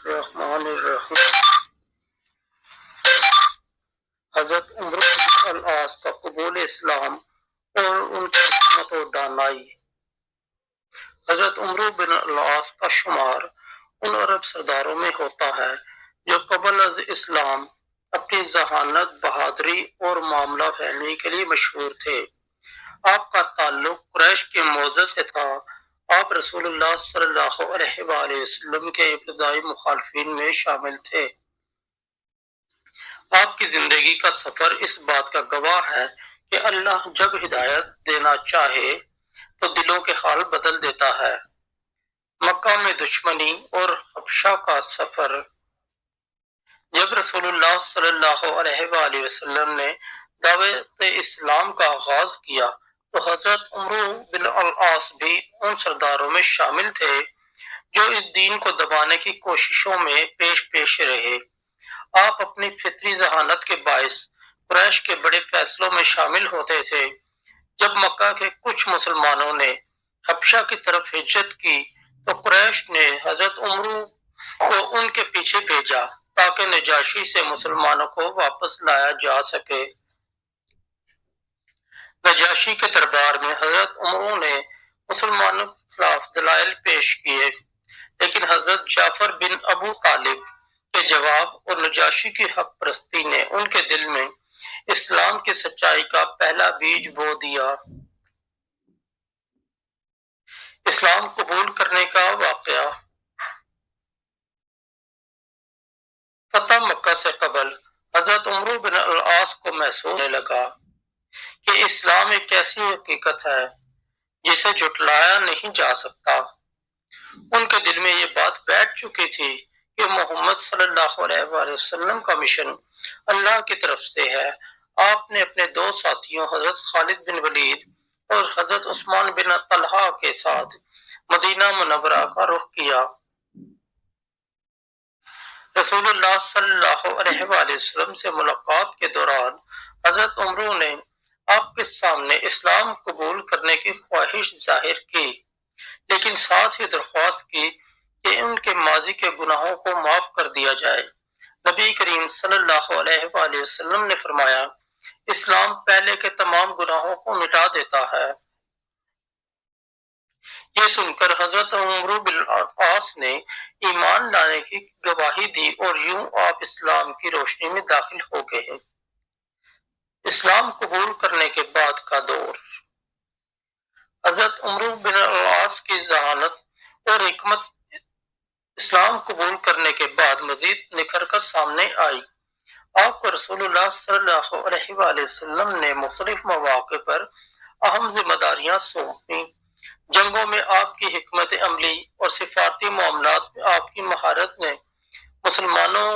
الرحمن الرحیم۔ حضرت عمرو بن العاص کا قبول اسلام اور ان کی حکمت و دانائی۔ حضرت عمرو بن العاص کا شمار ان عرب سرداروں میں ہوتا ہے جو قبل از اسلام اپنی ذہانت، بہادری اور معاملہ فہمی کے لیے مشہور تھے۔ آپ کا تعلق قریش کے معزز سے تھا۔ آپ رسول اللہ صلی اللہ علیہ وآلہ وسلم کے ابتدائی مخالفین میں شامل تھے۔ آپ کی زندگی کا سفر اس بات کا گواہ ہے کہ اللہ جب ہدایت دینا چاہے تو دلوں کے حال بدل دیتا ہے۔ مکہ میں دشمنی اور حبشہ کا سفر۔ جب رسول اللہ صلی اللہ علیہ وآلہ وسلم نے دعوت اسلام کا آغاز کیا تو حضرت عمرو بن العاص بھی ان سرداروں میں شامل تھے جو اس دین کو دبانے کی کوششوں میں پیش رہے۔ آپ اپنی فطری ذہانت کے باعث قریش کے بڑے فیصلوں میں شامل ہوتے تھے۔ جب مکہ کے کچھ مسلمانوں نے حبشہ کی طرف ہجرت کی تو قریش نے حضرت عمرو کو ان کے پیچھے بھیجا تاکہ نجاشی سے مسلمانوں کو واپس لایا جا سکے۔ نجاشی کے دربار میں حضرت عمرو نے مسلمانوں کے خلاف دلائل پیش کیے، لیکن حضرت جعفر بن ابو طالب کے جواب اور نجاشی کی حق پرستی نے ان کے دل میں اسلام کی سچائی کا پہلا بیج بو دیا۔ اسلام قبول کرنے کا واقعہ۔ فتح مکہ سے قبل حضرت عمرو بن العاص کو محسوس ہونے لگا کہ اسلام ایک ایسی حقیقت ہے جسے جھٹلایا نہیں جا سکتا۔ ان کے دل میں یہ بات بیٹھ چکی تھی کہ محمد صلی اللہ علیہ وآلہ وسلم کا مشن اللہ کی طرف سے ہے۔ آپ نے اپنے دو ساتھیوں حضرت خالد بن ولید اور حضرت عثمان بن طلحہ کے ساتھ مدینہ منورہ کا رخ کیا۔ رسول اللہ صلی اللہ علیہ وآلہ وسلم سے ملاقات کے دوران حضرت عمرو نے آپ کے سامنے اسلام قبول کرنے کی خواہش ظاہر کی، لیکن ساتھ ہی درخواست کی کہ ان کے ماضی کے گناہوں کو معاف کر دیا جائے۔ نبی کریم صلی اللہ علیہ وآلہ وسلم نے فرمایا، اسلام پہلے کے تمام گناہوں کو مٹا دیتا ہے۔ یہ سن کر حضرت عمرو بن العاص نے ایمان لانے کی گواہی دی اور یوں آپ اسلام کی روشنی میں داخل ہو گئے ہیں۔ اسلام قبول کرنے کے بعد کا دور۔ حضرت عمرو بن العاص کی ذہانت اور حکمت اسلام قبول کرنے کے بعد مزید نکھر کر سامنے آئی۔ آپ کو رسول اللہ صلی اللہ علیہ وآلہ وسلم نے مختلف مواقع پر اہم ذمہ داریاں سونپی۔ جنگوں میں آپ کی حکمت عملی اور سفارتی معاملات میں آپ کی مہارت نے مسلمانوں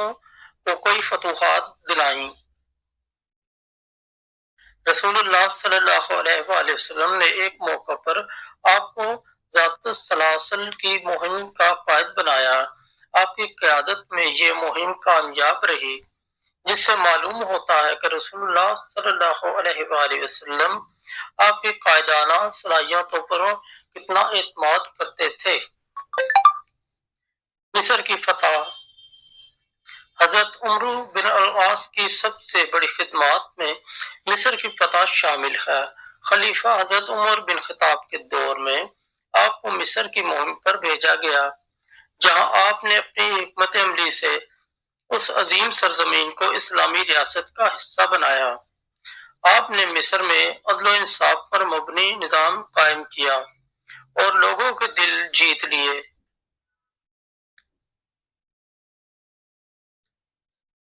کو کئی فتوحات دلائیں۔ رسول اللہ صلی اللہ علیہ وآلہ وسلم نے ایک موقع پر آپ کو ذات السلاسل کی مہم کا قائد بنایا۔ آپ کی قیادت میں یہ مہم کامیاب رہی، جس سے معلوم ہوتا ہے کہ رسول اللہ صلی اللہ علیہ وآلہ وسلم آپ کی قائدانہ صلاحیتوں پر کتنا اعتماد کرتے تھے۔ مصر کی فتح۔ حضرت عمرو بن العاص کی سب سے بڑی خدمات میں مصر کی فتح شامل ہے۔ خلیفہ حضرت عمر بن خطاب کے دور میں آپ کو مصر کی مہم پر بھیجا گیا، جہاں آپ نے اپنی حکمت عملی سے اس عظیم سرزمین کو اسلامی ریاست کا حصہ بنایا۔ آپ نے مصر میں عدل و انصاف پر مبنی نظام قائم کیا اور لوگوں کے دل جیت لیے۔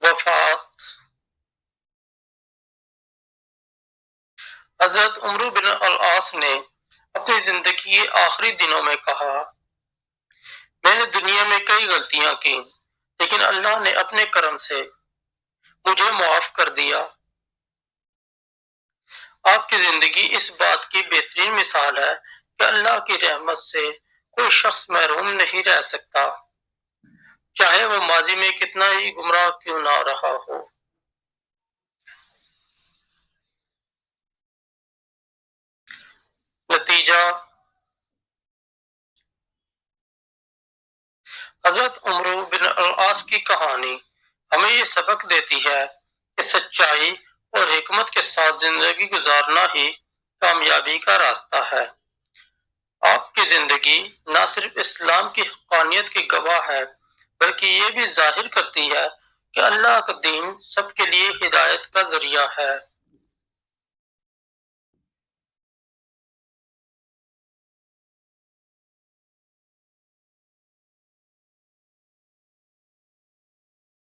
وفات۔ حضرت عمرو بن العاص نے اپنی زندگی کے آخری دنوں میں کہا، میں نے دنیا میں کئی غلطیاں کی، لیکن اللہ نے اپنے کرم سے مجھے معاف کر دیا۔ آپ کی زندگی اس بات کی بہترین مثال ہے کہ اللہ کی رحمت سے کوئی شخص محروم نہیں رہ سکتا، چاہے وہ ماضی میں کتنا ہی گمراہ کیوں نہ رہا ہو۔ نتیجہ۔ حضرت عمرو بن العاص کی کہانی ہمیں یہ سبق دیتی ہے کہ سچائی اور حکمت کے ساتھ زندگی گزارنا ہی کامیابی کا راستہ ہے۔ آپ کی زندگی نہ صرف اسلام کی حقانیت کی گواہ ہے بلکہ یہ بھی ظاہر کرتی ہے کہ اللہ کا دین سب کے لیے ہدایت کا ذریعہ ہے۔